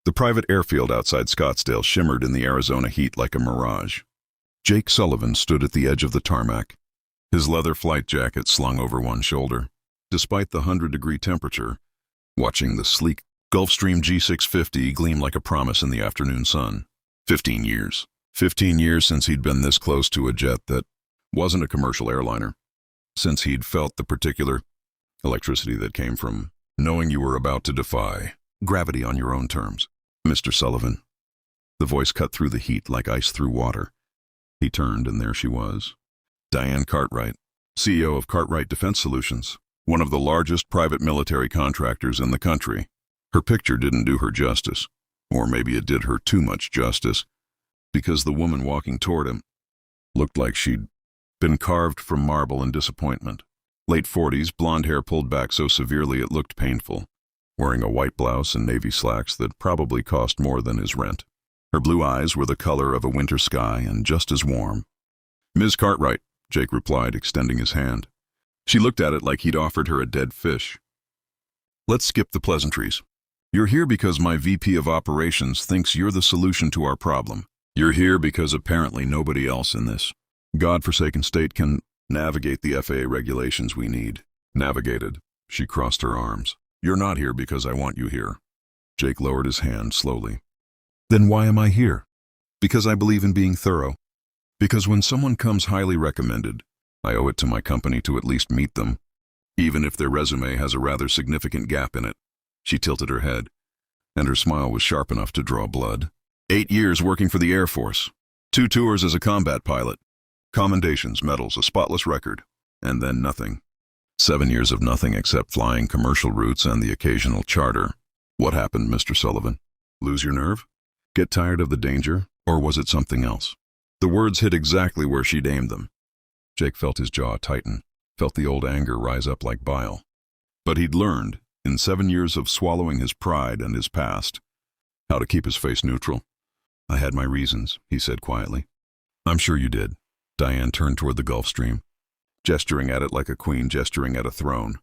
The private airfield outside Scottsdale shimmered in the Arizona heat like a mirage. Jake Sullivan stood at the edge of the tarmac, his leather flight jacket slung over one shoulder. Despite the 100-degree temperature, watching the sleek Gulfstream G650 gleam like a promise in the afternoon sun. 15 years. 15 years since he'd been this close to a jet that wasn't a commercial airliner. Since he'd felt the particular electricity that came from knowing you were about to defy gravity on your own terms. Mr. Sullivan. The voice cut through the heat like ice through water. He turned, and there she was. Diane Cartwright, CEO of Cartwright Defense Solutions, one of the largest private military contractors in the country. Her picture didn't do her justice, or maybe it did her too much justice, because the woman walking toward him looked like she'd been carved from marble in disappointment. Late 40s, blonde hair pulled back so severely it looked painful, wearing a white blouse and navy slacks that probably cost more than his rent. Her blue eyes were the color of a winter sky and just as warm. "Ms. Cartwright," Jake replied, extending his hand. She looked at it like he'd offered her a dead fish. "Let's skip the pleasantries. You're here because my VP of Operations thinks you're the solution to our problem. You're here because apparently nobody else in this godforsaken state can navigate the FAA regulations we need." Navigated. She crossed her arms. "You're not here because I want you here." Jake lowered his hand slowly. "Then why am I here?" "Because I believe in being thorough. Because when someone comes highly recommended, I owe it to my company to at least meet them, even if their resume has a rather significant gap in it." She tilted her head, and her smile was sharp enough to draw blood. 8 years working for the Air Force. 2 tours as a combat pilot. Commendations, medals, a spotless record. And then nothing. 7 years of nothing except flying commercial routes and the occasional charter. What happened, Mr. Sullivan? Lose your nerve? Get tired of the danger? Or was it something else? The words hit exactly where she'd aimed them. Jake felt his jaw tighten, felt the old anger rise up like bile. But he'd learned, in 7 years of swallowing his pride and his past, how to keep his face neutral. "I had my reasons," he said quietly. "I'm sure you did." Diane turned toward the Gulfstream, gesturing at it like a queen gesturing at a throne.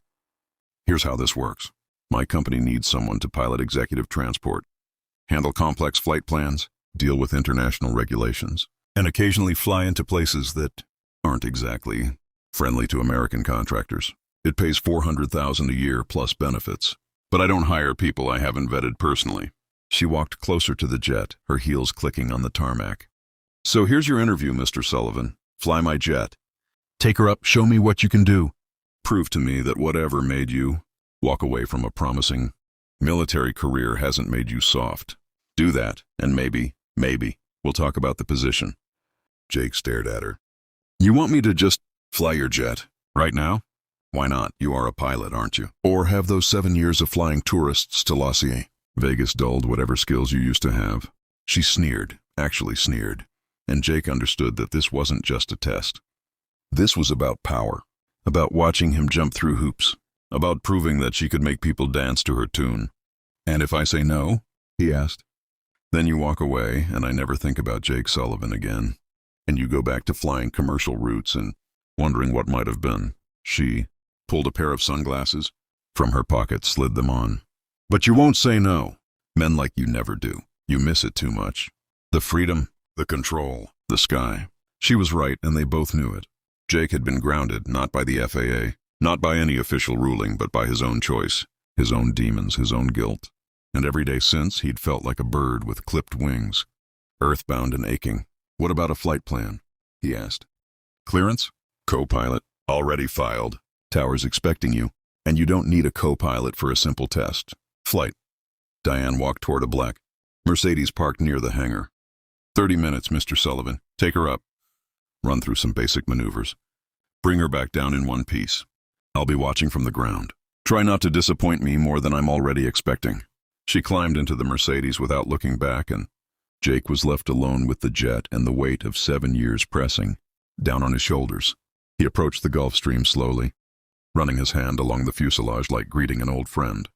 "Here's how this works. My company needs someone to pilot executive transport, handle complex flight plans, deal with international regulations, and occasionally fly into places that aren't exactly friendly to American contractors. It pays $400,000 a year plus benefits. But I don't hire people I haven't vetted personally." She walked closer to the jet, her heels clicking on the tarmac. "So here's your interview, Mr. Sullivan. Fly my jet. Take her up, show me what you can do. Prove to me that whatever made you walk away from a promising military career hasn't made you soft. Do that, and maybe, we'll talk about the position." Jake stared at her. "You want me to just fly your jet, right now? Why not? You are a pilot, aren't you? Or have those 7 years of flying tourists to Lossier. Vegas dulled whatever skills you used to have." She sneered, actually sneered, and Jake understood that this wasn't just a test. This was about power, about watching him jump through hoops, about proving that she could make people dance to her tune. "And if I say no?" he asked. "Then you walk away, and I never think about Jake Sullivan again. And you go back to flying commercial routes and wondering what might have been." She pulled a pair of sunglasses from her pocket, slid them on. "But you won't say no. Men like you never do. You miss it too much. The freedom, the control, the sky." She was right, and they both knew it. Jake had been grounded, not by the FAA, not by any official ruling, but by his own choice, his own demons, his own guilt. And every day since, he'd felt like a bird with clipped wings, earthbound and aching. "What about a flight plan?" he asked. "Clearance? Co-pilot. Already filed. Tower's expecting you, and you don't need a co-pilot for a simple test. Flight." Diane walked toward a black Mercedes parked near the hangar. 30 minutes, Mr. Sullivan. Take her up. Run through some basic maneuvers. Bring her back down in one piece. I'll be watching from the ground. Try not to disappoint me more than I'm already expecting." She climbed into the Mercedes without looking back, and Jake was left alone with the jet and the weight of 7 years pressing down on his shoulders. He approached the Gulfstream slowly, running his hand along the fuselage like greeting an old friend.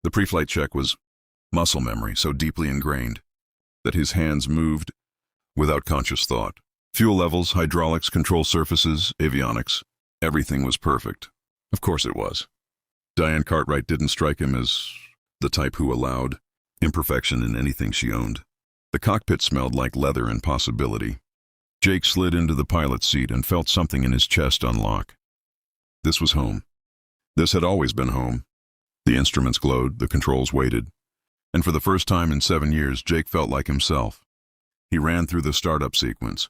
The pre-flight check was muscle memory so deeply ingrained that his hands moved without conscious thought. Fuel levels, hydraulics, control surfaces, avionics, everything was perfect. Of course it was. Diane Cartwright didn't strike him as the type who allowed imperfection in anything she owned. The cockpit smelled like leather and possibility. Jake slid into the pilot's seat and felt something in his chest unlock. This was home. This had always been home. The instruments glowed, the controls waited. And for the first time in 7 years, Jake felt like himself. He ran through the startup sequence,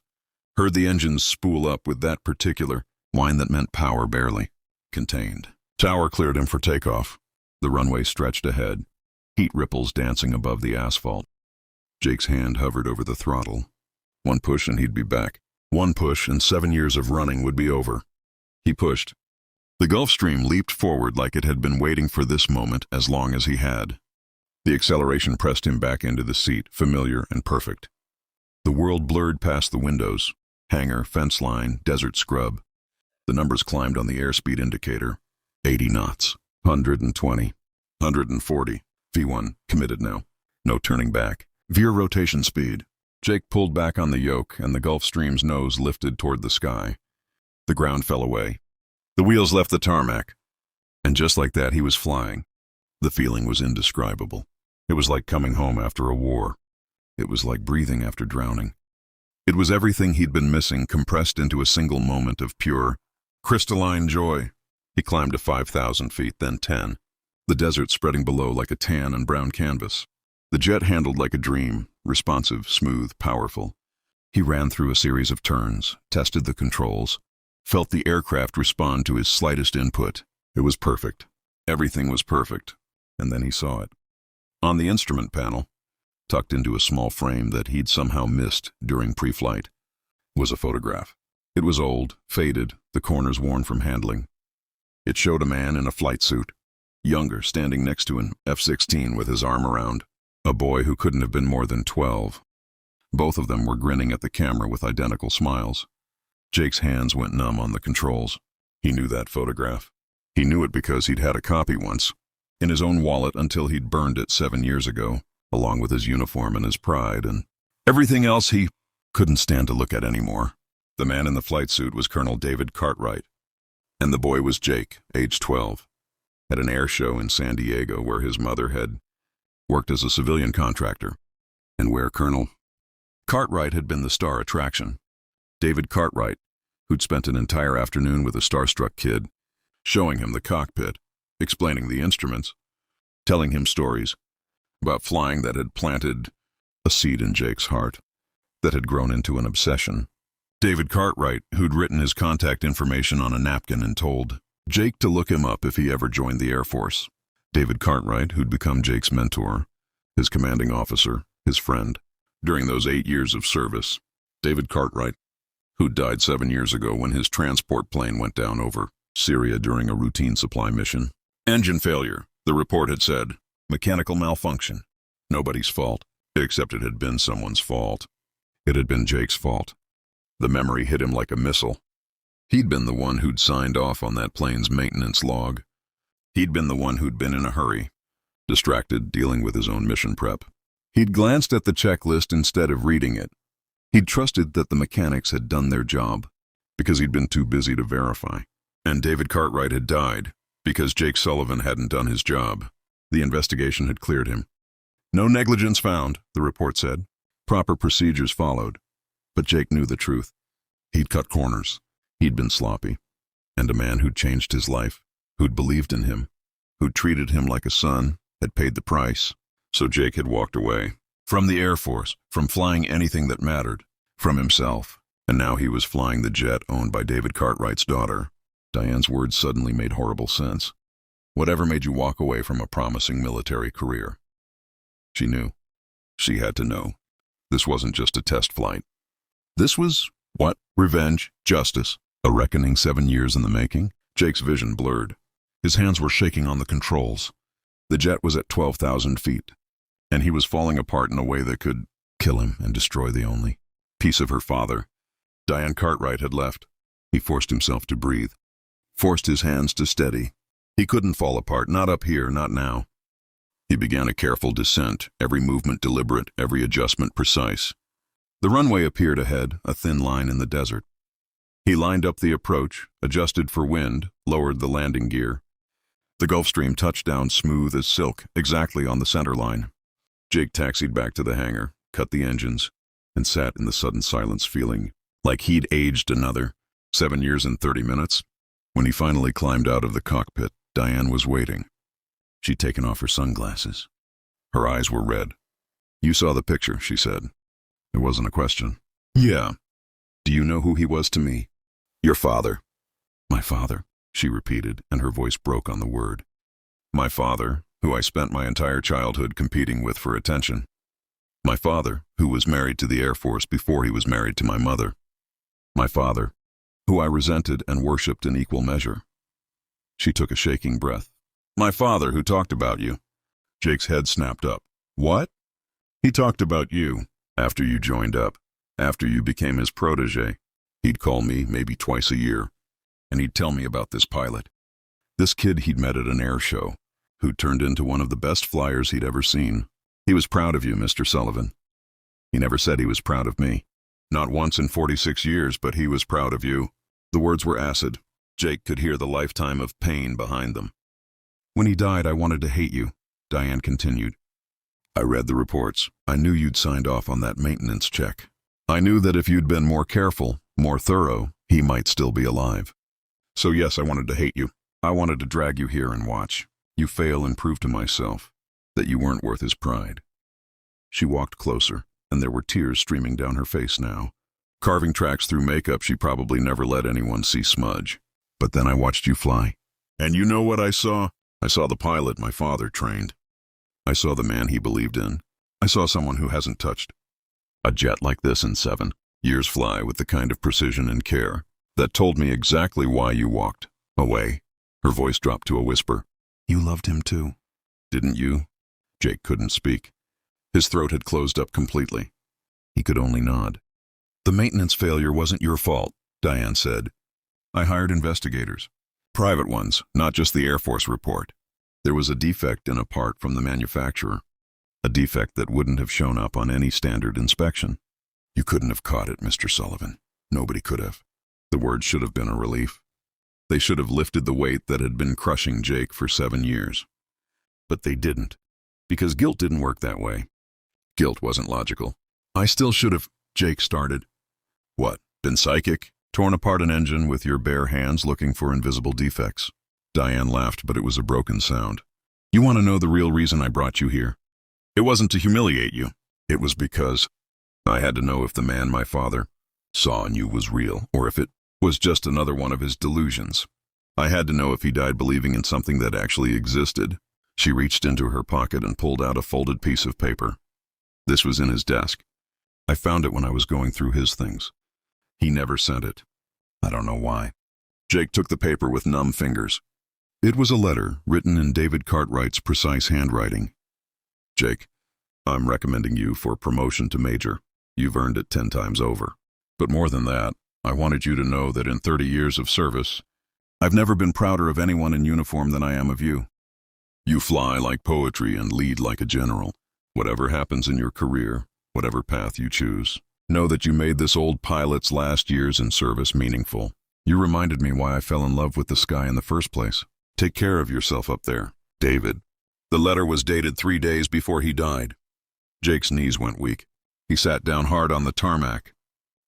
heard the engines spool up with that particular whine that meant power barely contained. Tower cleared him for takeoff. The runway stretched ahead, heat ripples dancing above the asphalt. Jake's hand hovered over the throttle. One push and he'd be back. One push and 7 years of running would be over. He pushed. The Gulf Stream leaped forward like it had been waiting for this moment as long as he had. The acceleration pressed him back into the seat, familiar and perfect. The world blurred past the windows. Hangar, fence line, desert scrub. The numbers climbed on the airspeed indicator. 80 knots. 120. 140. V1, committed now. No turning back. Veer rotation speed. Jake pulled back on the yoke, and the Gulf Stream's nose lifted toward the sky. The ground fell away. The wheels left the tarmac. And just like that, he was flying. The feeling was indescribable. It was like coming home after a war. It was like breathing after drowning. It was everything he'd been missing compressed into a single moment of pure, crystalline joy. He climbed to 5,000 feet, then 10. The desert spreading below like a tan and brown canvas. The jet handled like a dream, responsive, smooth, powerful. He ran through a series of turns, tested the controls, felt the aircraft respond to his slightest input. It was perfect. Everything was perfect. And then he saw it. On the instrument panel, tucked into a small frame that he'd somehow missed during pre-flight, was a photograph. It was old, faded, the corners worn from handling. It showed a man in a flight suit, younger, standing next to an F-16 with his arm around a boy who couldn't have been more than 12. Both of them were grinning at the camera with identical smiles. Jake's hands went numb on the controls. He knew that photograph. He knew it because he'd had a copy once, in his own wallet until he'd burned it 7 years ago, along with his uniform and his pride and everything else he couldn't stand to look at anymore. The man in the flight suit was Colonel David Cartwright, and the boy was Jake, age 12, at an air show in San Diego where his mother had worked as a civilian contractor, and where Colonel Cartwright had been the star attraction. David Cartwright, who'd spent an entire afternoon with a starstruck kid, showing him the cockpit, explaining the instruments, telling him stories about flying that had planted a seed in Jake's heart, that had grown into an obsession. David Cartwright, who'd written his contact information on a napkin and told Jake to look him up if he ever joined the Air Force. David Cartwright, who'd become Jake's mentor, his commanding officer, his friend, during those 8 years of service. David Cartwright, who'd died 7 years ago when his transport plane went down over Syria during a routine supply mission. Engine failure, the report had said. Mechanical malfunction. Nobody's fault, except it had been someone's fault. It had been Jake's fault. The memory hit him like a missile. He'd been the one who'd signed off on that plane's maintenance log. He'd been the one who'd been in a hurry, distracted, dealing with his own mission prep. He'd glanced at the checklist instead of reading it. He'd trusted that the mechanics had done their job, because he'd been too busy to verify. And David Cartwright had died, because Jake Sullivan hadn't done his job. The investigation had cleared him. No negligence found, the report said. Proper procedures followed. But Jake knew the truth. He'd cut corners. He'd been sloppy. And a man who'd changed his life, who'd believed in him, who'd treated him like a son, had paid the price. So Jake had walked away. From the Air Force, from flying anything that mattered, from himself. And now he was flying the jet owned by David Cartwright's daughter. Diane's words suddenly made horrible sense. Whatever made you walk away from a promising military career? She knew. She had to know. This wasn't just a test flight. This was, what? Revenge, justice, a reckoning 7 years in the making? Jake's vision blurred. His hands were shaking on the controls. The jet was at 12,000 feet, and he was falling apart in a way that could kill him and destroy the only piece of her father. Diane Cartwright had left. He forced himself to breathe, forced his hands to steady. He couldn't fall apart, not up here, not now. He began a careful descent, every movement deliberate, every adjustment precise. The runway appeared ahead, a thin line in the desert. He lined up the approach, adjusted for wind, lowered the landing gear. The Gulf Stream touched down smooth as silk, exactly on the center line. Jake taxied back to the hangar, cut the engines, and sat in the sudden silence feeling like he'd aged another 7 years and 30 minutes. When he finally climbed out of the cockpit, Diane was waiting. She'd taken off her sunglasses. Her eyes were red. "You saw the picture," she said. It wasn't a question. "Yeah. Do you know who he was to me?" "Your father." "My father," she repeated, and her voice broke on the word. "My father, who I spent my entire childhood competing with for attention. My father, who was married to the Air Force before he was married to my mother. My father, who I resented and worshipped in equal measure." She took a shaking breath. "My father, who talked about you." Jake's head snapped up. "What?" "He talked about you, after you joined up, after you became his protege. He'd call me maybe twice a year, and he'd tell me about this pilot. This kid he'd met at an air show, who'd turned into one of the best flyers he'd ever seen. He was proud of you, Mr. Sullivan. He never said he was proud of me. Not once in 46 years, but he was proud of you." The words were acid. Jake could hear the lifetime of pain behind them. "When he died, I wanted to hate you," Diane continued. "I read the reports. I knew you'd signed off on that maintenance check. I knew that if you'd been more careful, more thorough, he might still be alive. So yes, I wanted to hate you. I wanted to drag you here and watch you fail and prove to myself that you weren't worth his pride." She walked closer, and there were tears streaming down her face now. Carving tracks through makeup she probably never let anyone see smudge. "But then I watched you fly. And you know what I saw? I saw the pilot my father trained. I saw the man he believed in. I saw someone who hasn't touched a jet like this in 7 years fly with the kind of precision and care that told me exactly why you walked away." Her voice dropped to a whisper. "You loved him too, didn't you?" Jake couldn't speak. His throat had closed up completely. He could only nod. "The maintenance failure wasn't your fault," Diane said. "I hired investigators. Private ones, not just the Air Force report. There was a defect in a part from the manufacturer. A defect that wouldn't have shown up on any standard inspection. You couldn't have caught it, Mr. Sullivan. Nobody could have." The words should have been a relief. They should have lifted the weight that had been crushing Jake for 7 years. But they didn't, because guilt didn't work that way. Guilt wasn't logical. "I still should have," Jake started. "What, been psychic? Torn apart an engine with your bare hands looking for invisible defects?" Diane laughed, but it was a broken sound. "You want to know the real reason I brought you here? It wasn't to humiliate you. It was because I had to know if the man my father saw in you was real, or if it was just another one of his delusions. I had to know if he died believing in something that actually existed." She reached into her pocket and pulled out a folded piece of paper. "This was in his desk. I found it when I was going through his things. He never sent it. I don't know why." Jake took the paper with numb fingers. It was a letter written in David Cartwright's precise handwriting. "Jake, I'm recommending you for promotion to major. You've earned it 10 times over. But more than that, I wanted you to know that in 30 years of service, I've never been prouder of anyone in uniform than I am of you. You fly like poetry and lead like a general. Whatever happens in your career, whatever path you choose, know that you made this old pilot's last years in service meaningful. You reminded me why I fell in love with the sky in the first place. Take care of yourself up there, David." The letter was dated 3 days before he died. Jake's knees went weak. He sat down hard on the tarmac,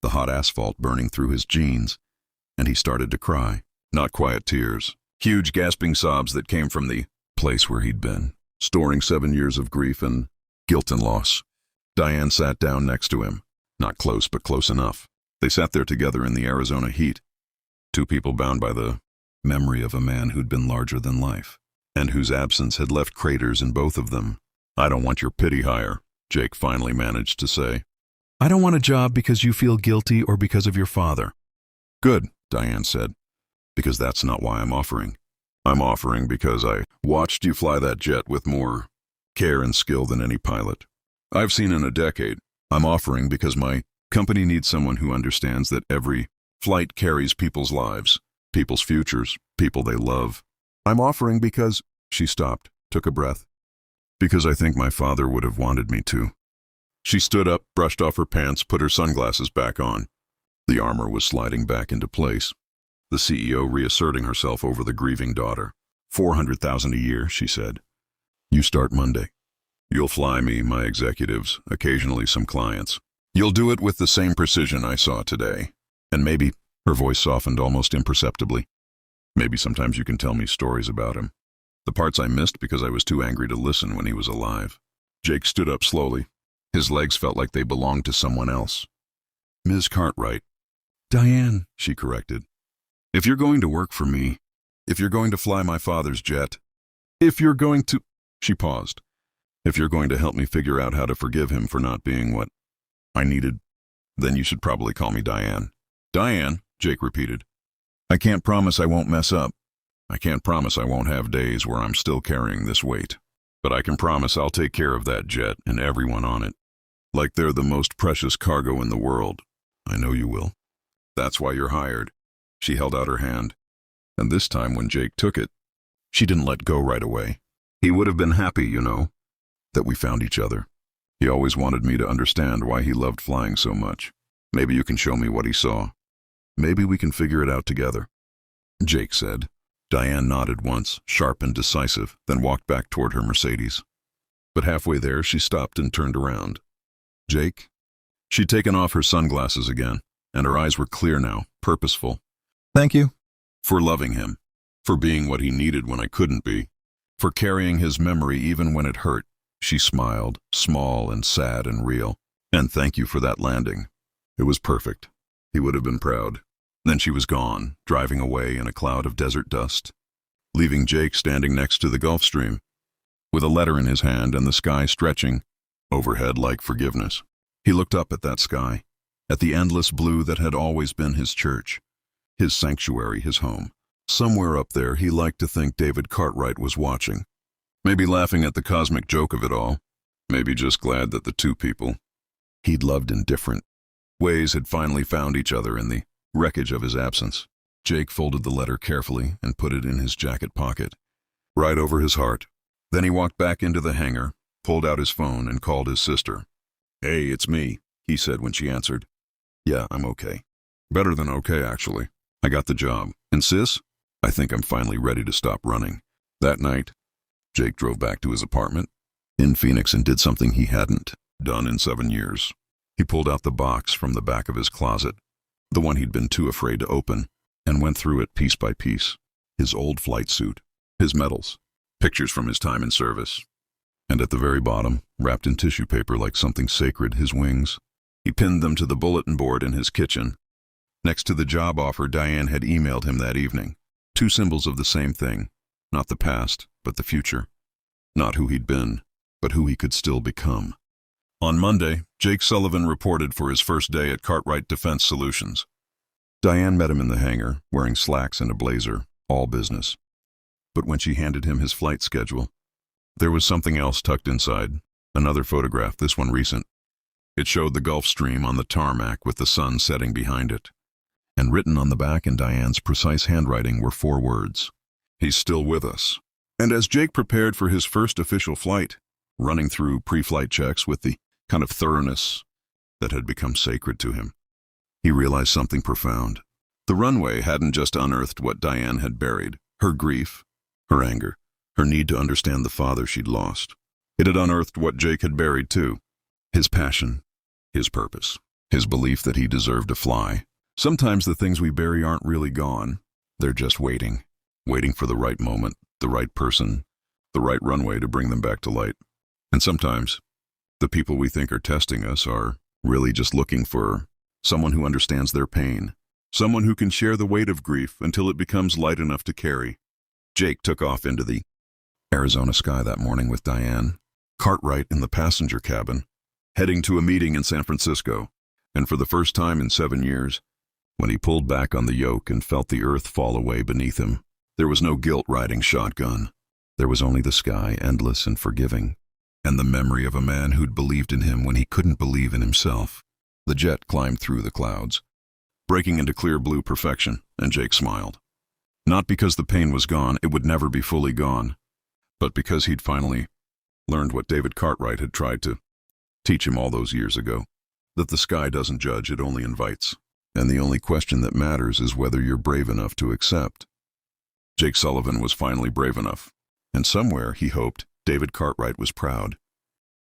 the hot asphalt burning through his jeans, and he started to cry. Not quiet tears, huge gasping sobs that came from the place where he'd been, storing 7 years of grief and guilt and loss. Diane sat down next to him, not close but close enough. They sat there together in the Arizona heat, 2 people bound by the memory of a man who'd been larger than life, and whose absence had left craters in both of them. "I don't want your pity hire," Jake finally managed to say. "I don't want a job because you feel guilty or because of your father." "Good," Diane said, "because that's not why I'm offering. I'm offering because I watched you fly that jet with more care and skill than any pilot I've seen in a decade. I'm offering because my company needs someone who understands that every flight carries people's lives, people's futures, people they love. I'm offering because—" She stopped, took a breath. "Because I think my father would have wanted me to." She stood up, brushed off her pants, put her sunglasses back on. The armor was sliding back into place, the CEO reasserting herself over the grieving daughter. 400,000 a year, she said. "You start Monday. You'll fly me, my executives, occasionally some clients. You'll do it with the same precision I saw today. And maybe, her voice softened almost imperceptibly, maybe sometimes you can tell me stories about him. The parts I missed because I was too angry to listen when he was alive. Jake stood up slowly. His legs felt like they belonged to someone else. Ms. Cartwright. Diane, she corrected. If you're going to work for me, if you're going to fly my father's jet, if you're going to... She paused. If you're going to help me figure out how to forgive him for not being what I needed, then you should probably call me Diane. Diane, Jake repeated. I can't promise I won't mess up. I can't promise I won't have days where I'm still carrying this weight. But I can promise I'll take care of that jet and everyone on it. Like they're the most precious cargo in the world. I know you will. That's why you're hired. She held out her hand. And this time when Jake took it, she didn't let go right away. He would have been happy, you know, that we found each other. He always wanted me to understand why he loved flying so much. Maybe you can show me what he saw. Maybe we can figure it out together. Jake said. Diane nodded once, sharp and decisive, then walked back toward her Mercedes. But halfway there, she stopped and turned around. Jake? She'd taken off her sunglasses again, and her eyes were clear now, purposeful. Thank you. For loving him. For being what he needed when I couldn't be. For carrying his memory even when it hurt. She smiled, small and sad and real. And thank you for that landing. It was perfect. He would have been proud. Then she was gone, driving away in a cloud of desert dust, leaving Jake standing next to the Gulf Stream, with a letter in his hand and the sky stretching overhead like forgiveness. He looked up at that sky, at the endless blue that had always been his church, his sanctuary, his home. Somewhere up there, he liked to think David Cartwright was watching, maybe laughing at the cosmic joke of it all, maybe just glad that the two people he'd loved in different ways had finally found each other in the wreckage of his absence. Jake folded the letter carefully and put it in his jacket pocket, right over his heart. Then he walked back into the hangar, pulled out his phone, and called his sister. Hey, it's me, he said when she answered. Yeah, I'm okay. Better than okay, actually. I got the job. And sis? I think I'm finally ready to stop running. That night, Jake drove back to his apartment in Phoenix and did something he hadn't done in 7 years. He pulled out the box from the back of his closet, the one he'd been too afraid to open, and went through it piece by piece. His old flight suit, his medals, pictures from his time in service. And at the very bottom, wrapped in tissue paper like something sacred, his wings. He pinned them to the bulletin board in his kitchen, next to the job offer Diane had emailed him that evening. 2 symbols of the same thing, not the past, but the future. Not who he'd been, but who he could still become. On Monday, Jake Sullivan reported for his first day at Cartwright Defense Solutions. Diane met him in the hangar, wearing slacks and a blazer, all business. But when she handed him his flight schedule, there was something else tucked inside, another photograph, this one recent. It showed the Gulf Stream on the tarmac with the sun setting behind it. And written on the back in Diane's precise handwriting were 4 words. He's still with us. And as Jake prepared for his first official flight, running through pre-flight checks with the kind of thoroughness that had become sacred to him, he realized something profound. The runway hadn't just unearthed what Diane had buried, her grief, her anger, her need to understand the father she'd lost. It had unearthed what Jake had buried too, his passion, his purpose, his belief that he deserved to fly. Sometimes the things we bury aren't really gone. They're just waiting for the right moment, the right person, the right runway to bring them back to light. And sometimes the people we think are testing us are really just looking for someone who understands their pain, someone who can share the weight of grief until it becomes light enough to carry. Jake took off into the Arizona sky that morning with Diane, Cartwright in the passenger cabin, heading to a meeting in San Francisco. And for the first time in 7 years, when he pulled back on the yoke and felt the earth fall away beneath him, there was no guilt riding shotgun. There was only the sky, endless and forgiving, and the memory of a man who'd believed in him when he couldn't believe in himself. The jet climbed through the clouds, breaking into clear blue perfection, and Jake smiled. Not because the pain was gone, it would never be fully gone, but because he'd finally learned what David Cartwright had tried to teach him all those years ago, that the sky doesn't judge, it only invites. And the only question that matters is whether you're brave enough to accept. Jake Sullivan was finally brave enough, and somewhere, he hoped, David Cartwright was proud.